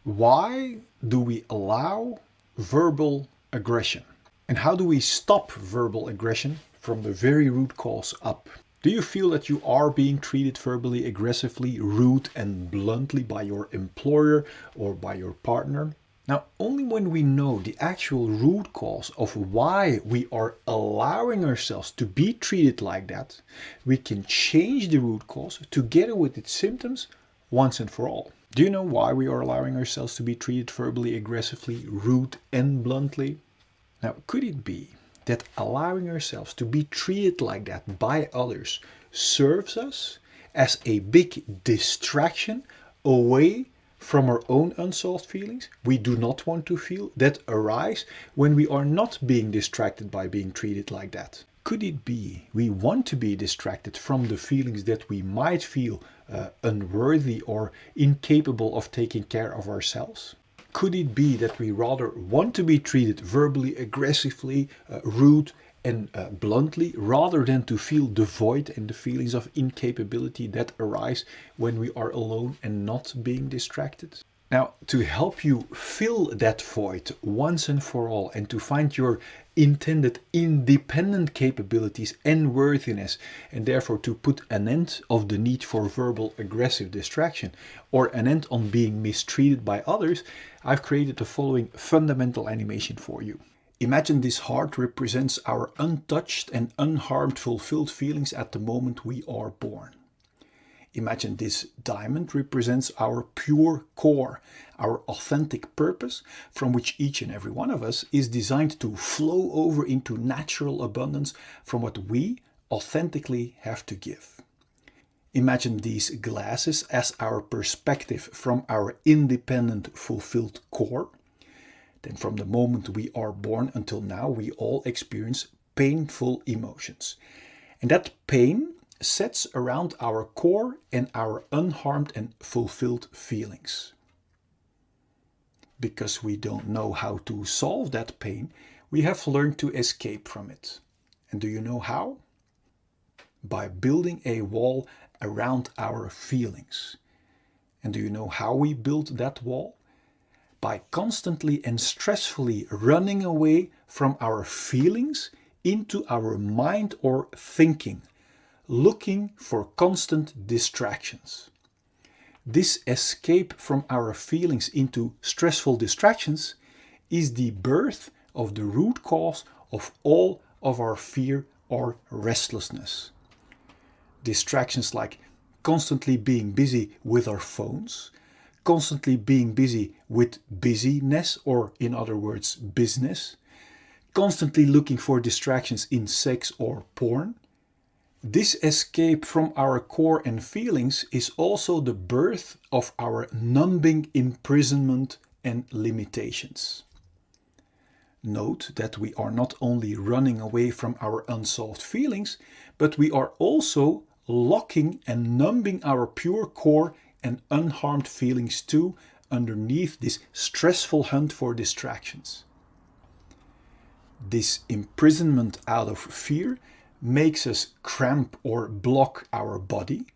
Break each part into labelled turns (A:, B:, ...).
A: Why do we allow verbal aggression? And how do we stop verbal aggression from the very root cause up? Do you feel that you are being treated verbally aggressively, rude and bluntly by your employer or by your partner? Now, only when we know the actual root cause of why we are allowing ourselves to be treated like that, we can change the root cause together with its symptoms once and for all. Do you know why we are allowing ourselves to be treated verbally aggressively, rude and bluntly? Now, could it be that allowing ourselves to be treated like that by others serves us as a big distraction away from our own unsolved feelings we do not want to feel that arise when we are not being distracted by being treated like that? Could it be we want to be distracted from the feelings that we might feel unworthy or incapable of taking care of ourselves? Could it be that we rather want to be treated verbally, aggressively, rude and bluntly, rather than to feel the void and the feelings of incapability that arise when we are alone and not being distracted? Now, to help you fill that void once and for all and to find your intended independent capabilities and worthiness, and therefore to put an end of the need for verbal aggressive distraction or an end on being mistreated by others, I've created the following fundamental animation for you. Imagine this heart represents our untouched and unharmed fulfilled feelings at the moment we are born. Imagine this diamond represents our pure core, our authentic purpose, from which each and every one of us is designed to flow over into natural abundance from what we authentically have to give. Imagine these glasses as our perspective from our independent, fulfilled core. Then from the moment we are born until now, we all experience painful emotions. And that pain sets around our core and our unharmed and fulfilled feelings. Because we don't know how to solve that pain, we have learned to escape from it. And do you know how? By building a wall around our feelings. And do you know how we build that wall? By constantly and stressfully running away from our feelings into our mind or thinking, looking for constant distractions. This escape from our feelings into stressful distractions is the birth of the root cause of all of our fear or restlessness. Distractions like constantly being busy with our phones, constantly being busy with busyness, or in other words, business, constantly looking for distractions in sex or porn. This escape from our core and feelings is also the birth of our numbing imprisonment and limitations. Note that we are not only running away from our unsolved feelings, but we are also locking and numbing our pure core and unharmed feelings too underneath this stressful hunt for distractions. This imprisonment out of fear makes us cramp or block our body,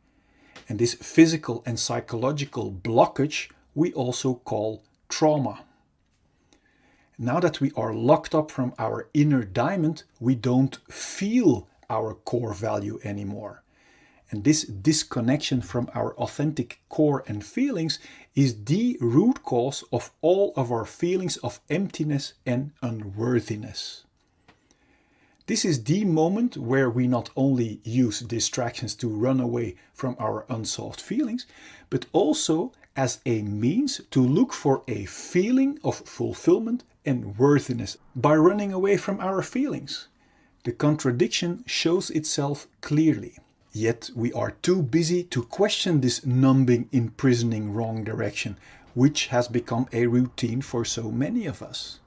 A: and this physical and psychological blockage we also call trauma. Now that we are locked up from our inner diamond, we don't feel our core value anymore. And this disconnection from our authentic core and feelings is the root cause of all of our feelings of emptiness and unworthiness. This is the moment where we not only use distractions to run away from our unsolved feelings, but also as a means to look for a feeling of fulfillment and worthiness by running away from our feelings. The contradiction shows itself clearly. Yet we are too busy to question this numbing, imprisoning wrong direction, which has become a routine for so many of us.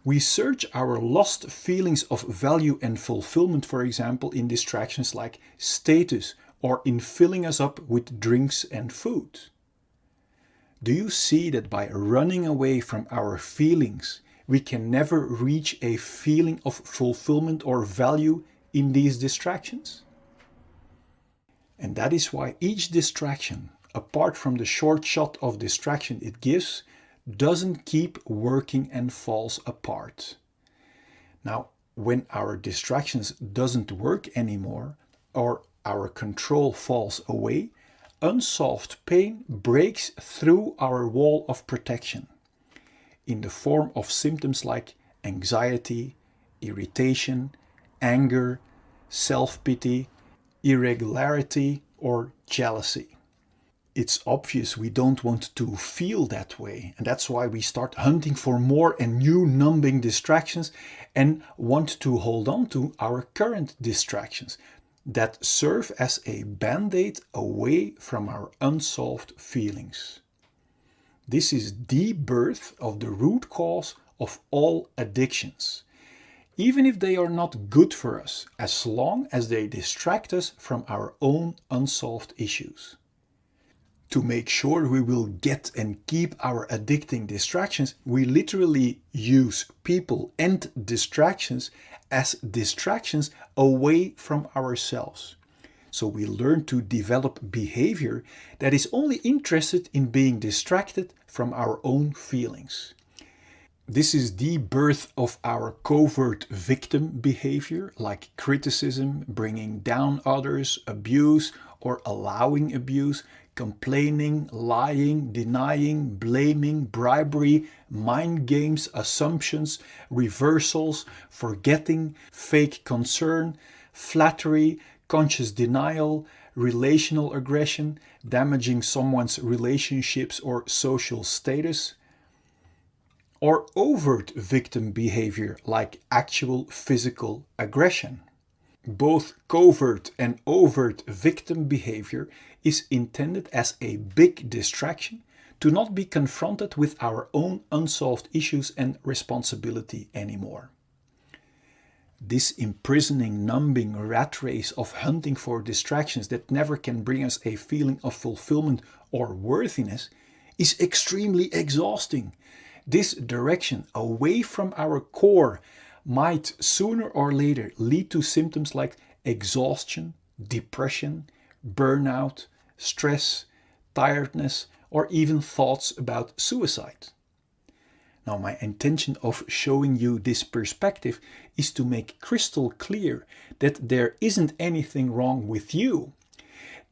A: We search our lost feelings of value and fulfillment, for example, in distractions like status or in filling us up with drinks and food. Do you see that by running away from our feelings, we can never reach a feeling of fulfillment or value in these distractions? And that is why each distraction, apart from the short shot of distraction it gives, doesn't keep working and falls apart. Now, when our distractions doesn't work anymore or our control falls away, unsolved pain breaks through our wall of protection in the form of symptoms like anxiety, irritation, anger, self-pity, irregularity, or jealousy. It's obvious we don't want to feel that way, and that's why we start hunting for more and new numbing distractions and want to hold on to our current distractions that serve as a band-aid away from our unsolved feelings. This is the birth of the root cause of all addictions, even if they are not good for us, as long as they distract us from our own unsolved issues. To make sure we will get and keep our addicting distractions, we literally use people and distractions as distractions away from ourselves. So we learn to develop behavior that is only interested in being distracted from our own feelings. This is the birth of our covert victim behavior, like criticism, bringing down others, abuse or allowing abuse, complaining, lying, denying, blaming, bribery, mind games, assumptions, reversals, forgetting, fake concern, flattery, conscious denial, relational aggression, damaging someone's relationships or social status, or overt victim behavior like actual physical aggression. Both covert and overt victim behavior is intended as a big distraction to not be confronted with our own unsolved issues and responsibility anymore. This imprisoning, numbing rat race of hunting for distractions that never can bring us a feeling of fulfillment or worthiness is extremely exhausting. This direction away from our core might sooner or later lead to symptoms like exhaustion, depression, burnout, stress, tiredness, or even thoughts about suicide. Now, my intention of showing you this perspective is to make crystal clear that there isn't anything wrong with you.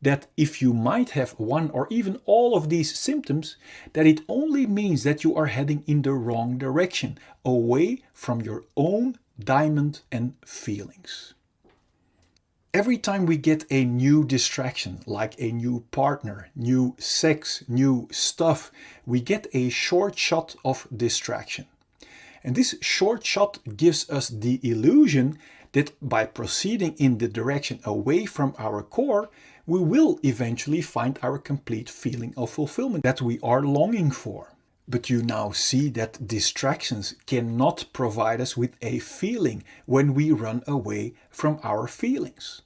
A: That if you might have one or even all of these symptoms, that it only means that you are heading in the wrong direction, away from your own diamond and feelings. Every time we get a new distraction, like a new partner, new sex, new stuff, we get a short shot of distraction. And this short shot gives us the illusion that by proceeding in the direction away from our core, we will eventually find our complete feeling of fulfillment that we are longing for. But you now see that distractions cannot provide us with a feeling when we run away from our feelings.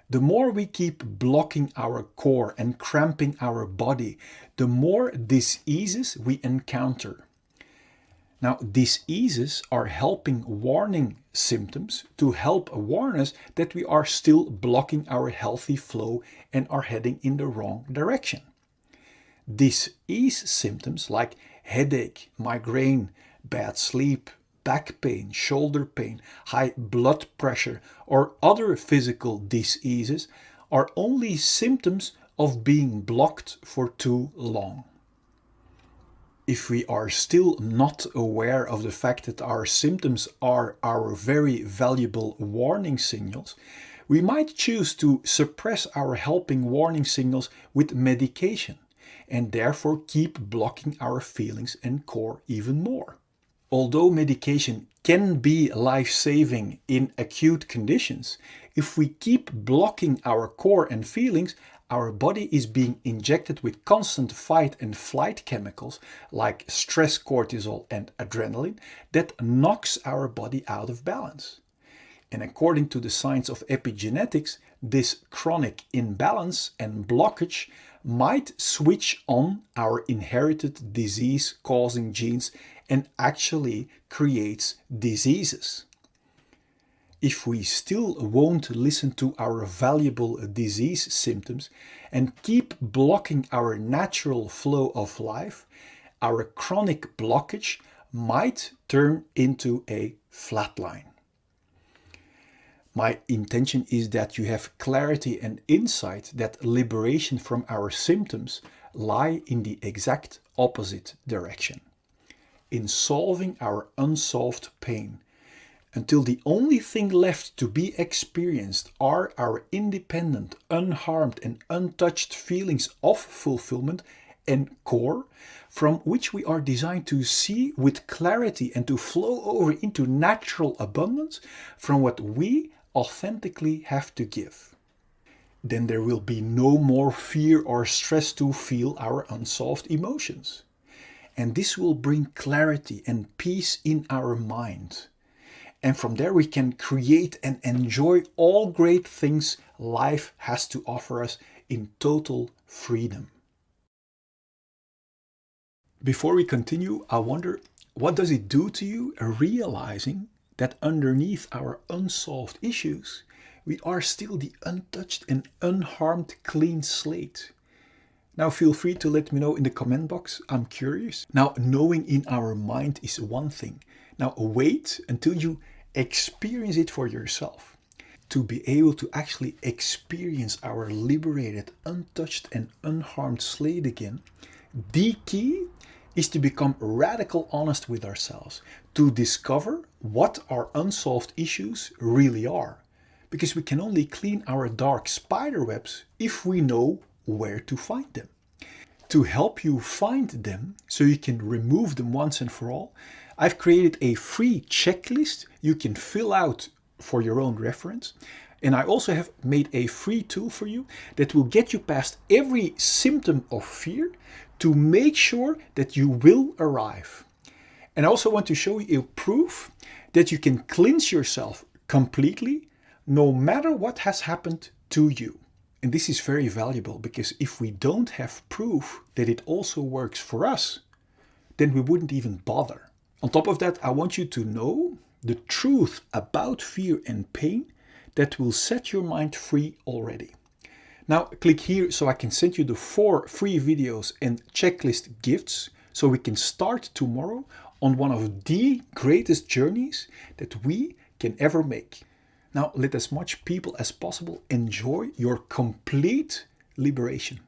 A: The more we keep blocking our core and cramping our body, the more diseases we encounter. Now, diseases are helping warning symptoms to help warn us that we are still blocking our healthy flow and are heading in the wrong direction. Disease symptoms like headache, migraine, bad sleep, back pain, shoulder pain, high blood pressure, or other physical diseases are only symptoms of being blocked for too long. If we are still not aware of the fact that our symptoms are our very valuable warning signals, we might choose to suppress our helping warning signals with medication and therefore keep blocking our feelings and core even more. Although medication can be life-saving in acute conditions, if we keep blocking our core and feelings, our body is being injected with constant fight and flight chemicals like stress cortisol and adrenaline that knocks our body out of balance. And according to the science of epigenetics, this chronic imbalance and blockage might switch on our inherited disease-causing genes and actually creates diseases. If we still won't listen to our valuable disease symptoms and keep blocking our natural flow of life, our chronic blockage might turn into a flatline. My intention is that you have clarity and insight that liberation from our symptoms lie in the exact opposite direction, in solving our unsolved pain, until the only thing left to be experienced are our independent, unharmed and untouched feelings of fulfillment and core, from which we are designed to see with clarity and to flow over into natural abundance from what we authentically have to give. Then there will be no more fear or stress to feel our unsolved emotions. And this will bring clarity and peace in our mind. And from there we can create and enjoy all great things life has to offer us in total freedom. Before we continue, I wonder, what does it do to you realizing that underneath our unsolved issues, we are still the untouched and unharmed clean slate? Now feel free to let me know in the comment box. I'm curious. Now, knowing in our mind is one thing. Now wait until you experience it for yourself. To be able to actually experience our liberated, untouched and unharmed slate again, the key is to become radical honest with ourselves, to discover what our unsolved issues really are. Because we can only clean our dark spider webs if we know where to find them. To help you find them, so you can remove them once and for all, I've created a free checklist you can fill out for your own reference. And I also have made a free tool for you that will get you past every symptom of fear to make sure that you will arrive. And I also want to show you a proof that you can cleanse yourself completely no matter what has happened to you. And this is very valuable because if we don't have proof that it also works for us, then we wouldn't even bother. On top of that, I want you to know the truth about fear and pain that will set your mind free already. Now click here so I can send you the 4 free videos and checklist gifts so we can start tomorrow on one of the greatest journeys that we can ever make. Now let as much people as possible enjoy your complete liberation.